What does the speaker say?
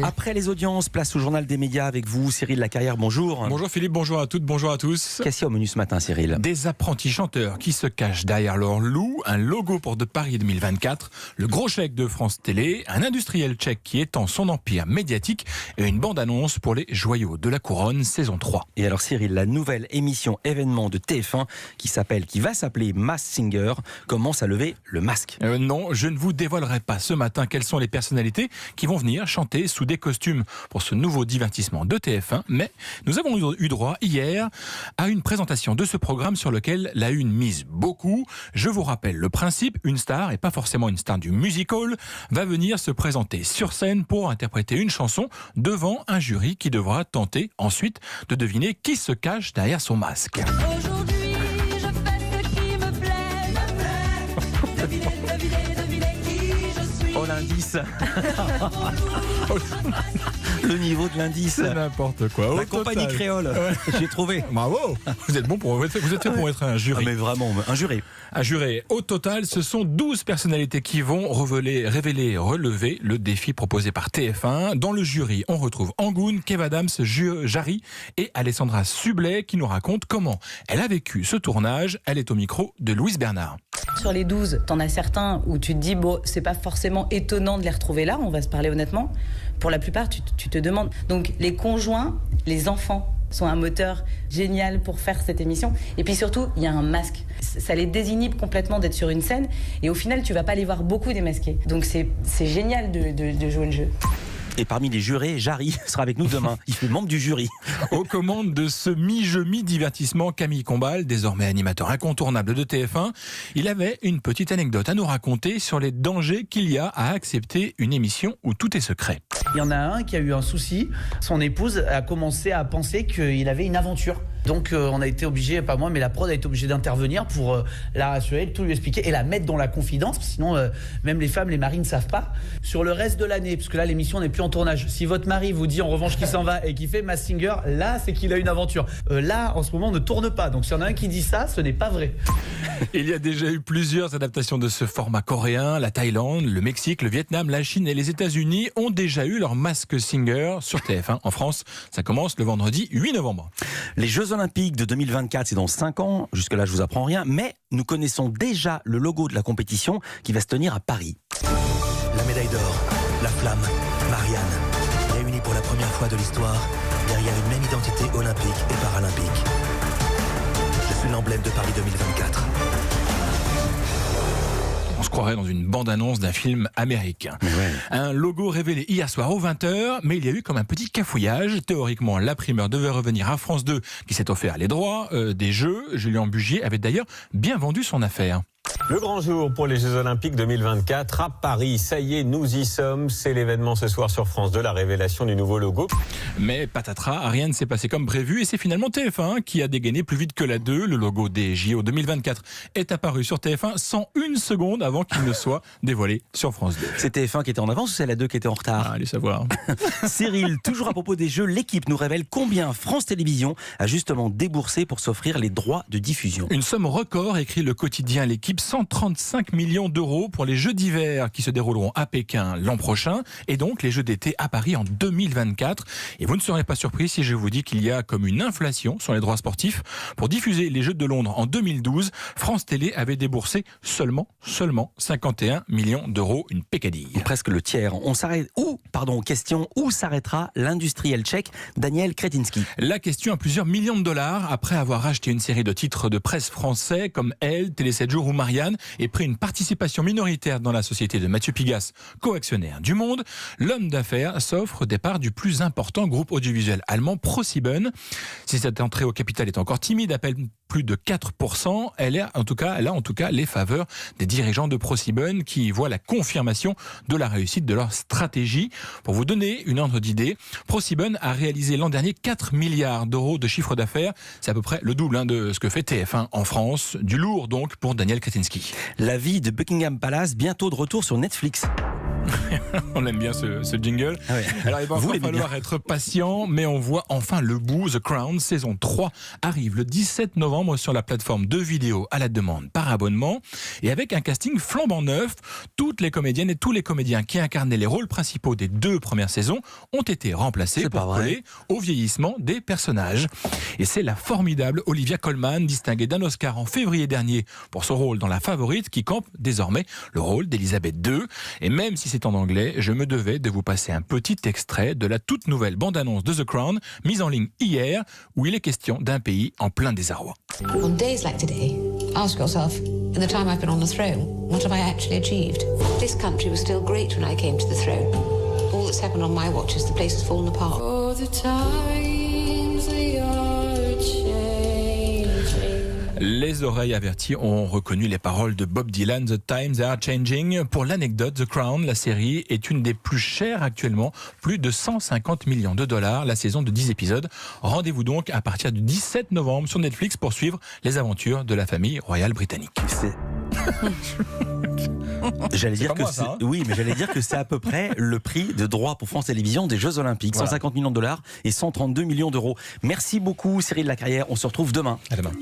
Après les audiences, place au journal des médias avec vous, Cyril Lacarrière, bonjour. Bonjour Philippe, bonjour à toutes, bonjour à tous. Qu'est-ce qu'il y a au menu ce matin, Cyril? Des apprentis chanteurs qui se cachent derrière leur loup, un logo pour de Paris 2024, le gros chèque de France Télé, un industriel tchèque qui étend son empire médiatique et une bande-annonce pour les Joyaux de la Couronne, saison 3. Et alors Cyril, la nouvelle émission événement de TF1 qui va s'appeler Masked Singer commence à lever le masque. Non, je ne vous dévoilerai pas ce matin quelles sont les personnalités qui vont venir chanter sous des costumes pour ce nouveau divertissement de TF1, mais nous avons eu droit hier à une présentation de ce programme sur lequel la Une mise beaucoup. Je vous rappelle le principe, une star, et pas forcément une star du musical, va venir se présenter sur scène pour interpréter une chanson devant un jury qui devra tenter ensuite de deviner qui se cache derrière son masque. Aujourd'hui, je fais ce qui me plaît. Devinez qui je suis. Oh, l'indice. Le niveau de l'indice. C'est n'importe quoi. La compagnie créole. J'ai trouvé. Bravo. Vous êtes fait pour être un jury. Ah, mais vraiment, un juré. Un juré. Au total, ce sont 12 personnalités qui vont relever le défi proposé par TF1. Dans le jury, on retrouve Angoune, Kev Adams, Jarry et Alessandra Sublet qui nous raconte comment elle a vécu ce tournage. Elle est au micro de Louise Bernard. Sur les 12, t'en as certains où tu te dis, bon, c'est pas forcément étonnant de les retrouver là, on va se parler honnêtement. Pour la plupart, tu te demandes. Donc, les conjoints, les enfants sont un moteur génial pour faire cette émission. Et puis surtout, il y a un masque. Ça les désinhibe complètement d'être sur une scène. Et au final, tu vas pas les voir beaucoup démasqués. Donc, c'est génial de jouer le jeu. Et parmi les jurés, Jarry sera avec nous demain. Il fait membre du jury. Aux commandes de ce mi-jeu, mi-divertissement, Camille Combal, désormais animateur incontournable de TF1, il avait une petite anecdote à nous raconter sur les dangers qu'il y a à accepter une émission où tout est secret. Il y en a un qui a eu un souci. Son épouse a commencé à penser qu'il avait une aventure. Donc on a été obligé, pas moi, mais la prod a été obligée d'intervenir pour la rassurer, tout lui expliquer et la mettre dans la confidence. Sinon, même les femmes, les maris ne savent pas. Sur le reste de l'année, parce que là, l'émission n'est plus en tournage. Si votre mari vous dit en revanche qu'il s'en va et qu'il fait Masked Singer, là, c'est qu'il a une aventure. Là, en ce moment, on ne tourne pas. Donc s'il y en a un qui dit ça, ce n'est pas vrai. Il y a déjà eu plusieurs adaptations de ce format coréen. La Thaïlande, le Mexique, le Vietnam, la Chine et les États-Unis ont déjà eu leur Masked Singer sur TF1. En France, ça commence le vendredi 8 novembre. Les Jeux Olympiques de 2024, c'est dans 5 ans. Jusque-là, je vous apprends rien. Mais nous connaissons déjà le logo de la compétition qui va se tenir à Paris. La médaille d'or, la flamme, Marianne, réunies pour la première fois de l'histoire derrière une même identité olympique et paralympique. Je suis l'emblème de Paris 2024. On se croirait dans une bande-annonce d'un film américain. Ouais. Un logo révélé hier soir aux 20h, mais il y a eu comme un petit cafouillage. Théoriquement, la primeur devait revenir à France 2, qui s'est offert les droits des Jeux. Julien Bugier avait d'ailleurs bien vendu son affaire. Le grand jour pour les Jeux Olympiques 2024 à Paris. Ça y est, nous y sommes. C'est l'événement ce soir sur France 2, la révélation du nouveau logo. Mais patatras, rien ne s'est passé comme prévu et c'est finalement TF1 qui a dégainé plus vite que la 2. Le logo des JO 2024 est apparu sur TF1 sans une seconde avant qu'il ne soit dévoilé sur France 2. C'est TF1 qui était en avance ou c'est la 2 qui était en retard? Ah, allez savoir. Cyril, toujours à propos des Jeux, l'équipe nous révèle combien France Télévisions a justement déboursé pour s'offrir les droits de diffusion. Une somme record, écrit le quotidien L'équipe, 135 millions d'euros pour les Jeux d'hiver qui se dérouleront à Pékin l'an prochain et donc les Jeux d'été à Paris en 2024. Et vous ne serez pas surpris si je vous dis qu'il y a comme une inflation sur les droits sportifs. Pour diffuser les Jeux de Londres en 2012, France Télé avait déboursé seulement 51 millions d'euros, une pécadille. Presque le tiers. Question, où s'arrêtera l'industriel tchèque Daniel Kretinsky? La question à plusieurs millions de dollars après avoir racheté une série de titres de presse français comme Elle, Télé 7 jours ou Marianne et pris une participation minoritaire dans la société de Mathieu Pigasse, co-actionnaire du Monde, l'homme d'affaires s'offre des parts du plus important groupe audiovisuel allemand ProSieben. Si cette entrée au capital est encore timide, à peine plus de 4%, elle a en tout cas les faveurs des dirigeants de ProSieben qui voient la confirmation de la réussite de leur stratégie. Pour vous donner une ordre d'idée, ProSieben a réalisé l'an dernier 4 milliards d'euros de chiffre d'affaires. C'est à peu près le double de ce que fait TF1 en France. Du lourd donc pour Daniel Kretinsky. La vie de Buckingham Palace, bientôt de retour sur Netflix. On aime bien ce jingle. Ah ouais. Alors, il va Vous encore l'aimez falloir être patient, mais on voit enfin le bout. The Crown, saison 3, arrive le 17 novembre sur la plateforme de vidéo à la demande par abonnement. Et avec un casting flambant neuf, toutes les comédiennes et tous les comédiens qui incarnaient les rôles principaux des 2 premières saisons ont été remplacés C'est pas pour vrai. coller au vieillissement des personnages. Et c'est la formidable Olivia Colman, distinguée d'un Oscar en février dernier pour son rôle dans La Favorite, qui campe désormais le rôle d'Elisabeth II. Et même si c'est en anglais, je me devais de vous passer un petit extrait de la toute nouvelle bande-annonce de The Crown, mise en ligne hier, où il est question d'un pays en plein désarroi. On days like today, ask yourself, in the time I've been on the throne, what have I actually achieved? This country was still great when I came to the throne. All that's happened on my watch is the place has fallen apart. Oh, the times they are changing. Les oreilles averties ont reconnu les paroles de Bob Dylan, The Times Are Changing. Pour l'anecdote, The Crown, la série, est une des plus chères actuellement, plus de 150 millions de dollars, la saison de 10 épisodes. Rendez-vous donc à partir du 17 novembre sur Netflix pour suivre les aventures de la famille royale britannique. J'allais dire pas que moi, ça, hein. oui, mais j'allais dire que c'est à peu près le prix de droit pour France Télévisions des Jeux Olympiques, Voilà. 150 millions de dollars et 132 millions d'euros. Merci beaucoup Cyril Lacarrière, on se retrouve demain. À demain.